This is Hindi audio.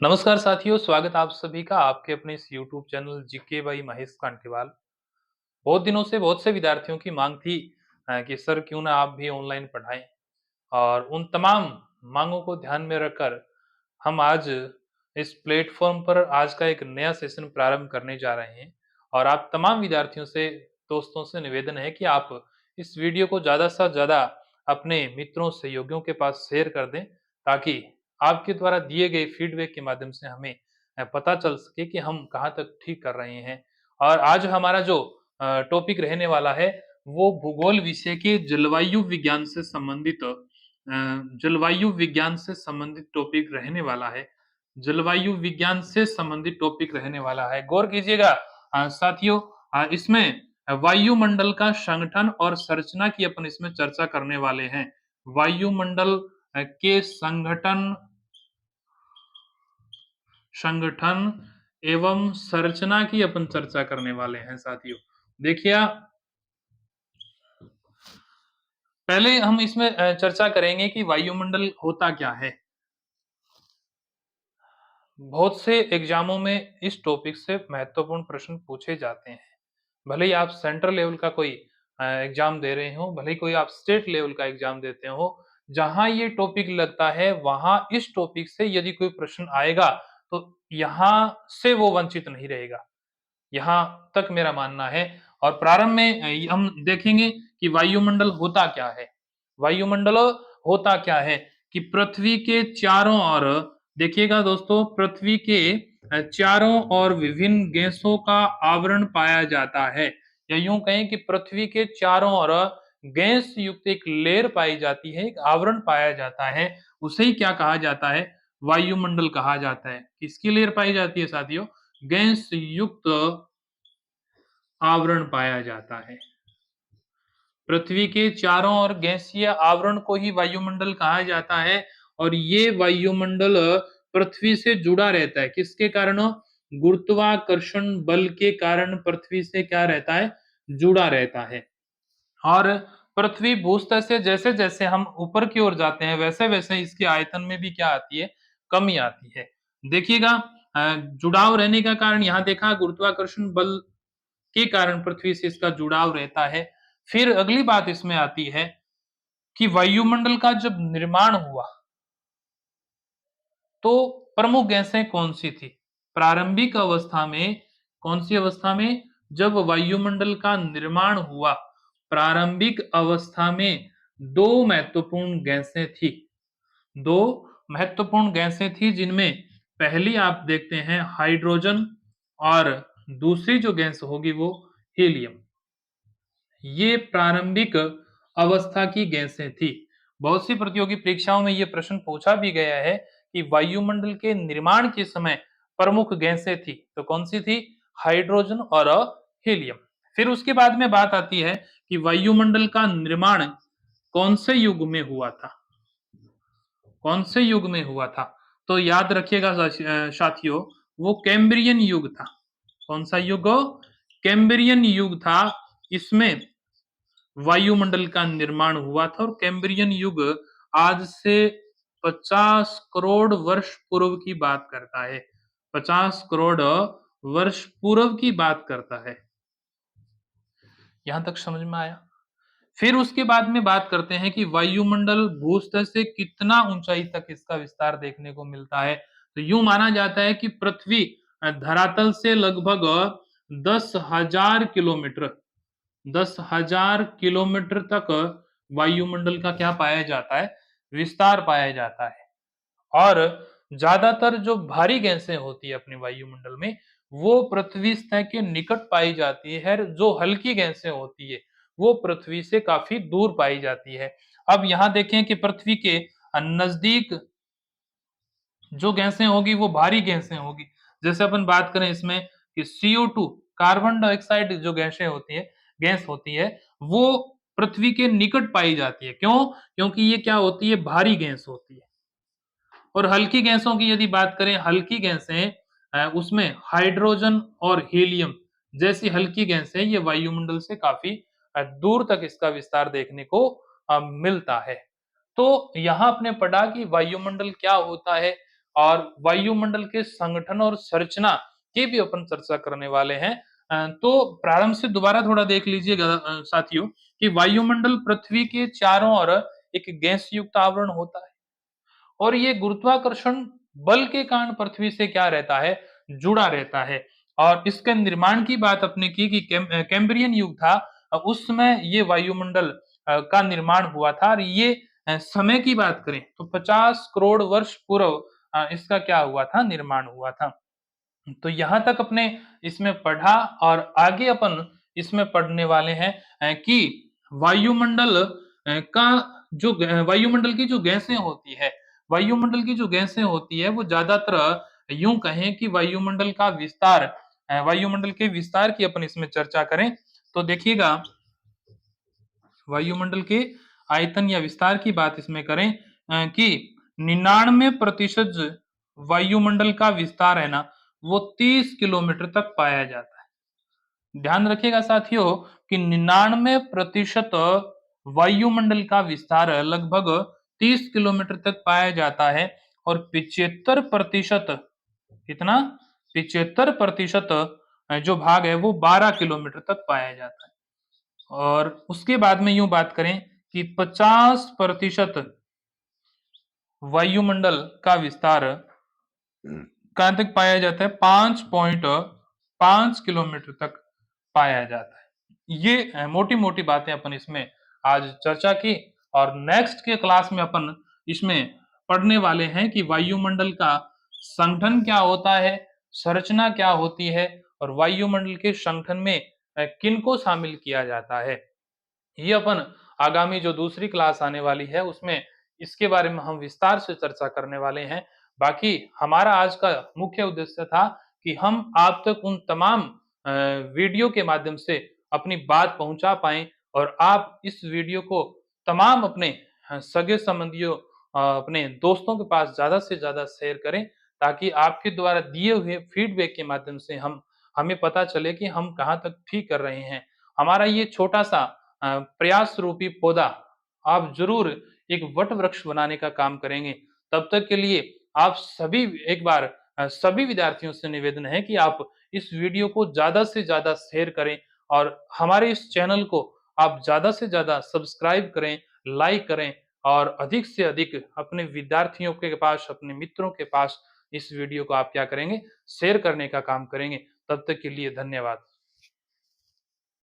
नमस्कार साथियों, स्वागत आप सभी का आपके अपने इस YouTube channel GK by Mahesh Kantiwal. बहुत दिनों से बहुत से विद्यार्थियों की मांग थी कि सर क्यों ना आप भी ऑनलाइन पढ़ाएं और उन तमाम मांगों को ध्यान में रखकर हम आज इस प्लेटफॉर्म पर आज का एक नया सेशन प्रारंभ करने जा रहे हैं और आप तमाम विद्यार्थियों से दोस्तों से निवेदन है कि आप इस वीडियो को ज़्यादा से ज़्यादा अपने मित्रों सहयोगियों के पास शेयर कर दें ताकि आपके द्वारा दिए गए फीडबैक के माध्यम से हमें पता चल सके कि हम कहाँ तक ठीक कर रहे हैं। और आज हमारा जो टॉपिक रहने वाला है वो भूगोल विषय के जलवायु विज्ञान से संबंधित टॉपिक रहने वाला है। जलवायु विज्ञान से संबंधित टॉपिक रहने वाला है। गौर कीजिएगा साथियों, इसमें वायुमंडल का संगठन और संरचना की अपन इसमें चर्चा करने वाले हैं। वायुमंडल के संगठन एवं संरचना की अपन चर्चा करने वाले हैं साथियों। देखिए, पहले हम इसमें चर्चा करेंगे कि वायुमंडल होता क्या है। बहुत से एग्जामों में इस टॉपिक से महत्वपूर्ण प्रश्न पूछे जाते हैं। भले ही आप सेंट्रल लेवल का कोई एग्जाम दे रहे हो, भले ही कोई आप स्टेट लेवल का एग्जाम देते हो, जहां ये टॉपिक लगता है वहां इस टॉपिक से यदि कोई प्रश्न आएगा तो यहाँ से वो वंचित नहीं रहेगा। यहाँ तक मेरा मानना है। और प्रारंभ में हम देखेंगे कि वायुमंडल होता क्या है। वायुमंडल होता क्या है कि पृथ्वी के चारों ओर, देखिएगा दोस्तों, पृथ्वी के चारों ओर विभिन्न गैसों का आवरण पाया जाता है, या यूं कहें कि पृथ्वी के चारों ओर गैस युक्त एक लेयर पाई जाती है, एक आवरण पाया जाता है। उसे ही क्या कहा जाता है? वायुमंडल कहा जाता है। किसकी लेयर पाई जाती है साथियों? गैस युक्त आवरण पाया जाता है। पृथ्वी के चारों ओर गैसीय आवरण को ही वायुमंडल कहा जाता है। और ये वायुमंडल पृथ्वी से जुड़ा रहता है। किसके कारण? गुरुत्वाकर्षण बल के कारण पृथ्वी से क्या रहता है? जुड़ा रहता है। और पृथ्वी भूस्तर से जैसे जैसे हम ऊपर की ओर जाते हैं वैसे वैसे इसके आयतन में भी क्या आती है? कमी आती है। देखिएगा, जुड़ाव रहने का कारण यहाँ देखा, गुरुत्वाकर्षण बल के कारण पृथ्वी से इसका जुड़ाव रहता है। फिर अगली बात इसमें आती है कि वायुमंडल का जब निर्माण हुआ तो प्रमुख गैसें कौन सी थी? प्रारंभिक अवस्था में, कौन सी अवस्था में? जब वायुमंडल का निर्माण हुआ, प्रारंभिक अवस्था में दो महत्वपूर्ण गैसें थी। दो महत्वपूर्ण गैसें थी जिनमें पहली आप देखते हैं हाइड्रोजन, और दूसरी जो गैस होगी वो हीलियम। ये प्रारंभिक अवस्था की गैसें थी। बहुत सी प्रतियोगी परीक्षाओं में ये प्रश्न पूछा भी गया है कि वायुमंडल के निर्माण के समय प्रमुख गैसें थी, तो कौन सी थी? हाइड्रोजन और हीलियम। फिर उसके बाद में बात आती है कि वायुमंडल का निर्माण कौन से युग में हुआ था? कौन से युग में हुआ था? तो याद रखिएगा साथियों, वो कैम्ब्रियन युग था। कौन सा युग? कैम्ब्रियन युग था। इसमें वायुमंडल का निर्माण हुआ था। और कैम्ब्रियन युग आज से 50 करोड़ वर्ष पूर्व की बात करता है। 50 करोड़ वर्ष पूर्व की बात करता है। यहां तक समझ में आया? फिर उसके बाद में बात करते हैं कि वायुमंडल भूस्तर से कितना ऊंचाई तक इसका विस्तार देखने को मिलता है। तो यूं माना जाता है कि पृथ्वी धरातल से लगभग 10,000 किलोमीटर, 10,000 किलोमीटर तक वायुमंडल का क्या पाया जाता है? विस्तार पाया जाता है। और ज्यादातर जो भारी गैसें होती है अपने वायुमंडल में, वो पृथ्वी सतह के निकट पाई जाती है। जो हल्की गैसें होती है वो पृथ्वी से काफी दूर पाई जाती है। अब यहाँ देखें कि पृथ्वी के नजदीक जो गैसें होगी वो भारी गैसें होगी। जैसे अपन बात करें इसमें कि CO2, कार्बन डाइऑक्साइड जो गैस होती है, वो पृथ्वी के निकट पाई जाती है। क्यों? क्योंकि ये क्या होती है? भारी गैस होती है। और हल्की गैसों की यदि बात करें, हल्की गैसें उसमें हाइड्रोजन और हीलियम जैसी हल्की गैसें, ये वायुमंडल से काफी दूर तक इसका विस्तार देखने को मिलता है। तो यहाँ आपने पढ़ा कि वायुमंडल क्या होता है और वायुमंडल के संगठन और संरचना की भी अपन चर्चा करने वाले हैं। तो प्रारंभ से दोबारा थोड़ा देख लीजिएगा साथियों कि वायुमंडल पृथ्वी के चारों ओर एक गैस युक्त आवरण होता है और ये गुरुत्वाकर्षण बल के कारण पृथ्वी से क्या रहता है, जुड़ा रहता है। और इसके निर्माण की बात अपने की कि कैम्ब्रियन युग था, उस समय ये वायुमंडल का निर्माण हुआ था और ये समय की बात करें तो 50 करोड़ वर्ष पूर्व इसका क्या हुआ था, निर्माण हुआ था। तो यहाँ तक अपने इसमें पढ़ा और आगे अपन इसमें पढ़ने वाले हैं कि वायुमंडल का जो वायुमंडल की जो गैसें होती है, वायुमंडल की जो गैसें होती है वो ज्यादातर यूं कहें कि वायुमंडल का विस्तार, वायुमंडल के विस्तार की अपन इसमें चर्चा करें तो देखिएगा वायुमंडल के आयतन या विस्तार की बात इसमें करें कि 99% वायुमंडल का विस्तार है ना वो 30 किलोमीटर तक पाया जाता है। ध्यान रखिएगा साथियों कि 99% वायुमंडल का विस्तार लगभग 30 किलोमीटर तक पाया जाता है और 75% कितना, 75% जो भाग है वो 12 किलोमीटर तक पाया जाता है। और उसके बाद में यूं बात करें कि 50% वायुमंडल का विस्तार कहां तक पाया जाता है, 5.5 किलोमीटर तक पाया जाता है। ये मोटी मोटी बातें अपन इसमें आज चर्चा की और नेक्स्ट के क्लास में अपन इसमें पढ़ने वाले हैं कि वायुमंडल का संगठन क्या होता है, संरचना क्या होती है और वायुमंडल के संगठन में किनको शामिल किया जाता है। ये अपन आगामी जो दूसरी क्लास आने वाली है उसमें इसके बारे में हम विस्तार से चर्चा करने वाले हैं। बाकी हमारा आज का मुख्य उद्देश्य था कि हम आप तक उन तमाम वीडियो के माध्यम से अपनी बात पहुंचा पाएं और आप इस वीडियो को तमाम अपने सगे संबंधियों, अपने दोस्तों के पास ज्यादा से ज्यादा शेयर करें ताकि आपके द्वारा दिए हुए फीडबैक के माध्यम से हमें पता चले कि हम कहाँ तक ठीक कर रहे हैं। हमारा ये छोटा सा प्रयास रूपी पौधा आप जरूर एक वट वृक्ष बनाने का काम करेंगे। तब तक के लिए आप सभी एक बार सभी विद्यार्थियों से निवेदन है कि आप इस वीडियो को ज्यादा से ज्यादा शेयर करें और हमारे इस चैनल को आप ज्यादा से ज्यादा सब्सक्राइब करें, लाइक करें और अधिक से अधिक अपने विद्यार्थियों के पास, अपने मित्रों के पास इस वीडियो को आप क्या करेंगे, शेयर करने का काम करेंगे। तब तक के लिए धन्यवाद।